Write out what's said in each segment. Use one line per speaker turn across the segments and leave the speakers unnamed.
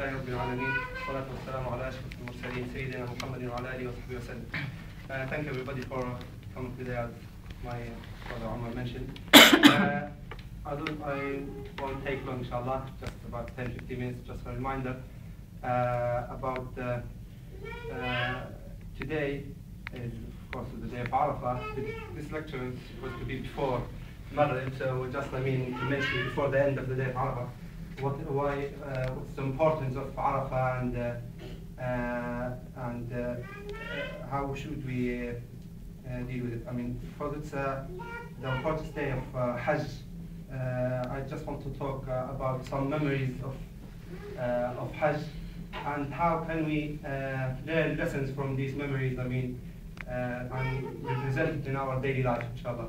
لله رب العالمين والصلاة والسلام على أشرف المرسلين سيدنا محمد وعلى آله وصحبه وسلم. Thank everybody for coming today, as my brother Omar mentioned. I won't take long, inshallah, just about 10-15 minutes, just a reminder about today is, of course, the day of Arafah. This lecture is supposed to be before Maghrib, so just, to mention before the end of the day of Arafah, what's the importance of Arafah and how should we deal with it. Because it's the important day of Hajj, I just want to talk about some memories of Hajj and how can we learn lessons from these memories, and represent it in our daily life, inshallah.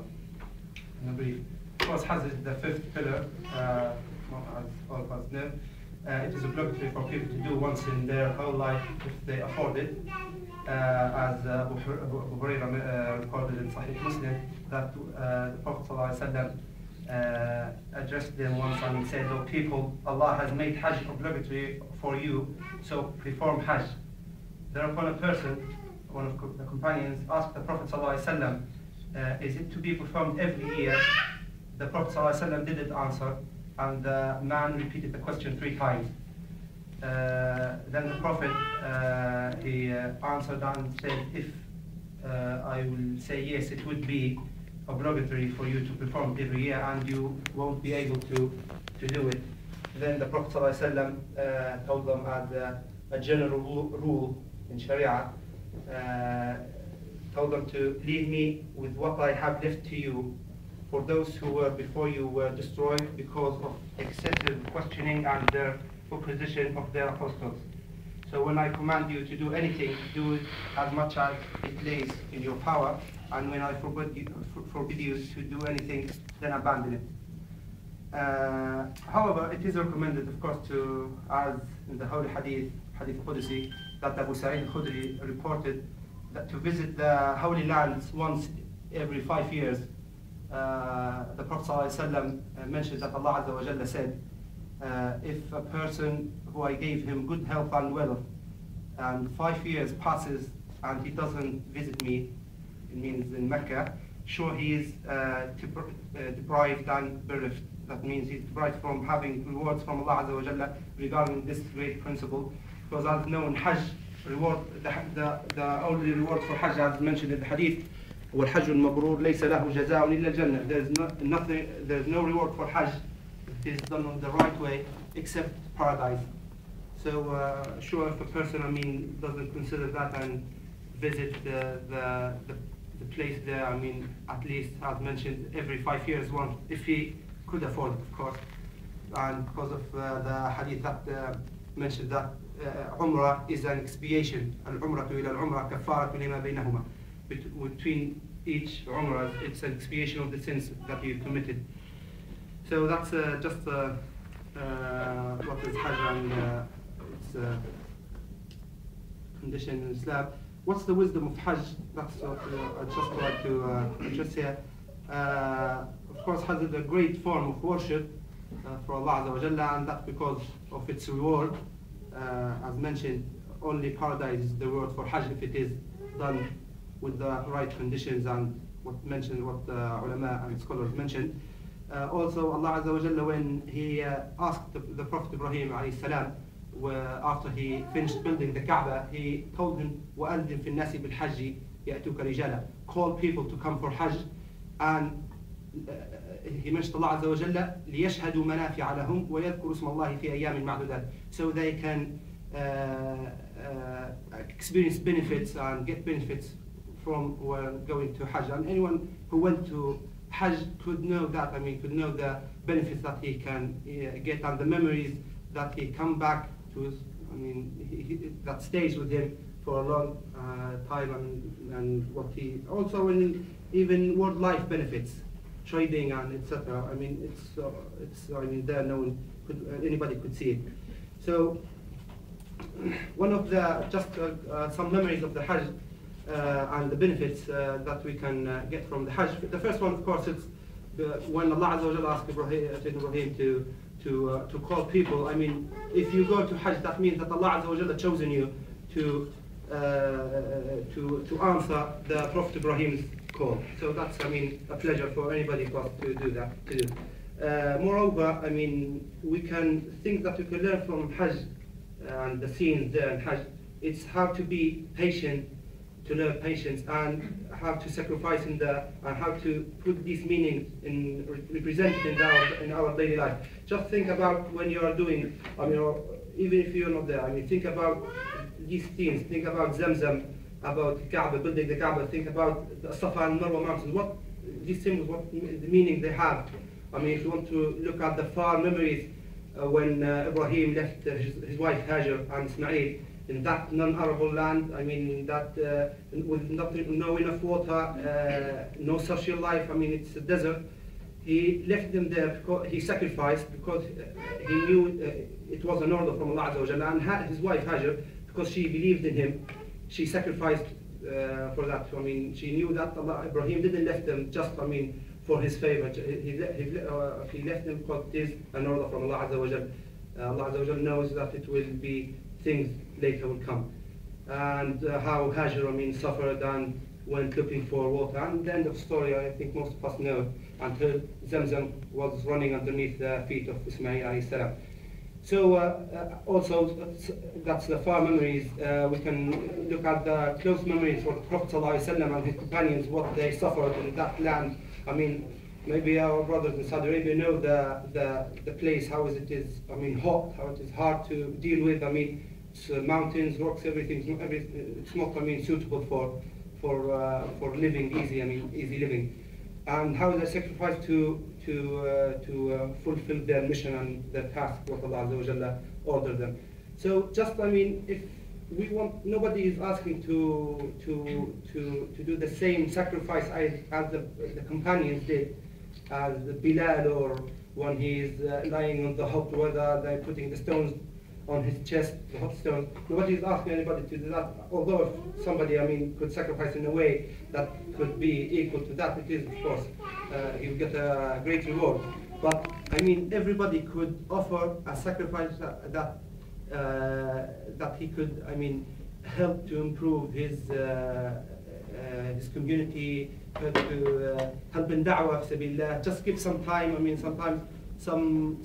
In a brief. Of course, Hajj is the fifth pillar, as all of us know. It is obligatory for people to do once in their whole life if they afford it. As Abu Hurairah recorded in Sahih Muslim, that the Prophet ﷺ addressed them once and said, "Oh people, Allah has made Hajj obligatory for you, so perform Hajj." Thereupon a person, one of the companions, asked the Prophet ﷺ, "Is it to be performed every year?" The Prophet ﷺ didn't answer, and the man repeated the question 3 times. Then the Prophet he answered and said, "If I will say yes, it would be obligatory for you to perform every year, and you won't be able to do it." Then the Prophet ﷺ told them as a general rule in Sharia, told them to leave me with what I have left to you, for those who were before you were destroyed because of excessive questioning and their opposition of their apostles. So when I command you to do anything, do it as much as it lays in your power, and when I forbid you to do anything, then abandon it. However, it is recommended, of course, as in the Holy Hadith Qudsi, that Abu Sa'id al-Khudri reported that to visit the Holy Lands once every 5 years. The Prophet ﷺ mentioned that Allah Azza wa Jalla said, if a person who I gave him good health and wealth, and 5 years passes and he doesn't visit me, it means in Mecca, sure he is deprived and bereft. That means he's deprived from having rewards from Allah Azza wa Jalla regarding this great principle. Because as known, Hajj reward, the only reward for Hajj, as mentioned in the Hadith, والحج المبرور ليس له جزاء إلا الجنة. There's no reward for Hajj if it is done on the right way except paradise. So sure, if a person doesn't consider that and visit the place there, at least as mentioned every 5 years once, if he could afford it, of course. And because of the hadith that mentioned that Umrah is an expiation. Al-Umrah ila al-Umrah kafaratu lima baynahuma. Between each Umrah, it's an expiation of the sins that you committed. So that's just what is Hajj and its condition in Islam. What's the wisdom of Hajj? That's what I'd just like to address here. Of course, Hajj is a great form of worship for Allah Azza wa Jalla, and that's because of its reward. As mentioned, only paradise is the reward for Hajj if it is done with the right conditions and what ulama and scholars mentioned. Also, Allah Azza wa Jalla, when he asked the Prophet Ibrahim alayhi salam, after he finished building the Kaaba, he told him, وَأَذِّن فِي النَّاسِ بِالْحَجِّ يَأْتُوكَ رِجَالًا, call people to come for Hajj. And he mentioned Allah Azza wa Jalla, لِيَشْهَدُوا مَنَافِعَ لَهُمْ وَيَذْكُرُوا اسْمَ اللَّهِ فِي أَيَّامٍ مَعْدُودَاتٍ, so they can experience benefits and get benefits from going to Hajj. And anyone who went to Hajj could know that, could know the benefits that he can get and the memories that he come back to, that stays with him for a long time, and what he also even world life benefits, trading and etc. It's they're known, anybody could see it. So one of the some memories of the Hajj and the benefits that we can get from the Hajj. The first one, of course, it's when Allah Azza wa Jalla asked Ibrahim to to call people. I mean, if you go to Hajj, that means that Allah Azza wa Jalla has chosen you to answer the Prophet Ibrahim's call. So that's, I mean, a pleasure for anybody for us to do that. Moreover, I mean, we can think that we can learn from Hajj and the scenes there in Hajj. It's how to be patient, to learn patience, and how to sacrifice and how to put these meanings in represented in our daily life. Just think about when you are doing, I mean, or even if you're not there, I mean, think about these themes. Think about Zamzam, about Kaaba, building the Kaaba. Think about the Safa and Marwa mountains. What these symbols, what the meaning they have. I mean, if you want to look at the far memories when Ibrahim left his wife Hajar and Ismail in that non-arable land, I mean, that with no enough water, no social life, I mean, it's a desert. He left them there because he sacrificed, because he knew it was an order from Allah Azza wa Jalla, and his wife Hajar, because she believed in him, she sacrificed for that. I mean, she knew that Ibrahim didn't left them just, I mean, for his favor. He left them because it is an order from Allah Azza wa Jalla. Allah Azza wa Jalla knows that it will be things later will come. And how Hajar, I mean, suffered and went looking for water. And the end of the story, I think most of us know, until Zamzam was running underneath the feet of Ismail alayhi salam. So also, that's the far memories. We can look at the close memories for the Prophet ﷺ and his companions, what they suffered in that land. I mean, maybe our brothers in Saudi Arabia know the place, how it is, I mean, hot, how it is hard to deal with. I mean, it's mountains, rocks, everything. It's not, I mean, suitable for living easy. I mean, easy living. And how they sacrifice to fulfill their mission and their task, what Allah Azza wa Jalla ordered them. So just, I mean, if we want, nobody is asking to do the same sacrifice as the companions did, as Bilal, or when he is lying on the hot weather, they're putting the stones on his chest, the hot stones. Nobody is asking anybody to do that. Although if somebody, I mean, could sacrifice in a way that could be equal to that, it is, of course, he'll get a great reward. But I mean, everybody could offer a sacrifice that he could, I mean, help to improve his community, help in da'wah fi sabilillah. Just give some time. I mean, sometimes some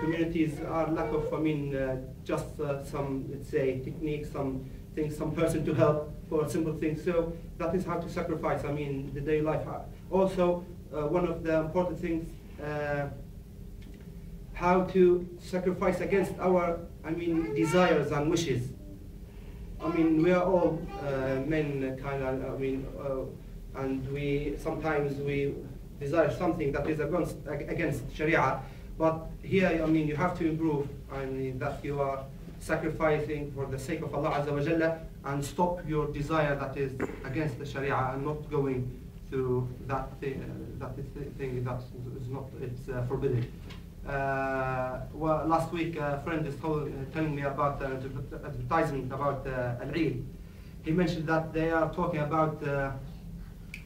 communities are lack of, I mean, just some, let's say, techniques, some things, some person to help for simple things. So that is how to sacrifice, I mean, the daily life. Also, one of the important things, how to sacrifice against our, I mean, desires and wishes. I mean, we are all men, kind of, I mean, and sometimes we desire something that is against Sharia. But here, I mean, you have to improve. I mean, that you are sacrificing for the sake of Allah Azza wa Jalla, and stop your desire that is against the Sharia, and not going through that thing that is not, it's forbidden. Well, last week, a friend is telling me about the advertisement about Al-Eid. He mentioned that they are talking about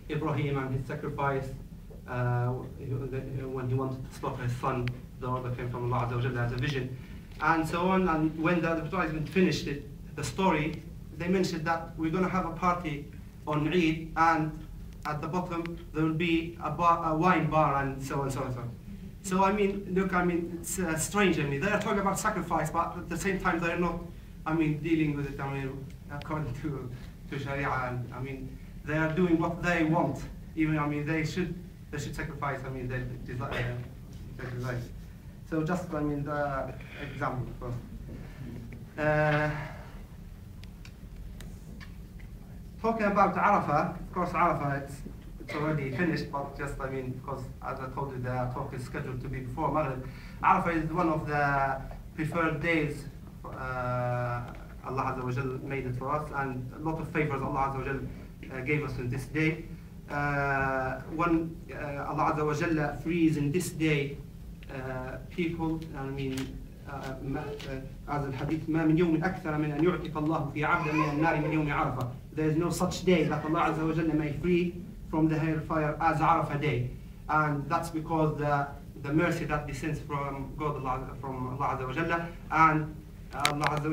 Ibrahim and his sacrifice when he wanted to slaughter his son. The order came from Allah Azza wa Jalla as a vision, and so on. And when the advertisement finished the story, they mentioned that we're going to have a party on Eid, and at the bottom there will be a wine bar, and so on, so on, so on. So I mean, look, I mean, it's strange. I mean, they are talking about sacrifice, but at the same time they are not, I mean, dealing with it, I mean, according to Sharia. And I mean, they are doing what they want. Even, I mean, they should sacrifice, I mean, their desire. So just, I mean, the example, of course. Talking about Arafah, of course, Arafah, it's already finished, but just, I mean, because as I told you, the talk is scheduled to be before Maghrib. Arafah is one of the preferred days. Allah Azza wa Jal made it for us, and a lot of favors Allah Azza wa Jal gave us in this day. When Allah Azza wa Jal frees in this day people, I mean, as الحديث ما من يوم أكثر من أن يعتق الله في عبد من النار من يوم عرفة. There is no such day that Allah Azza wa Jalla may free from the hellfire as Arafah day, and that's because the mercy that descends from God, from Allah Azza wa Jalla, and Allah Azza wa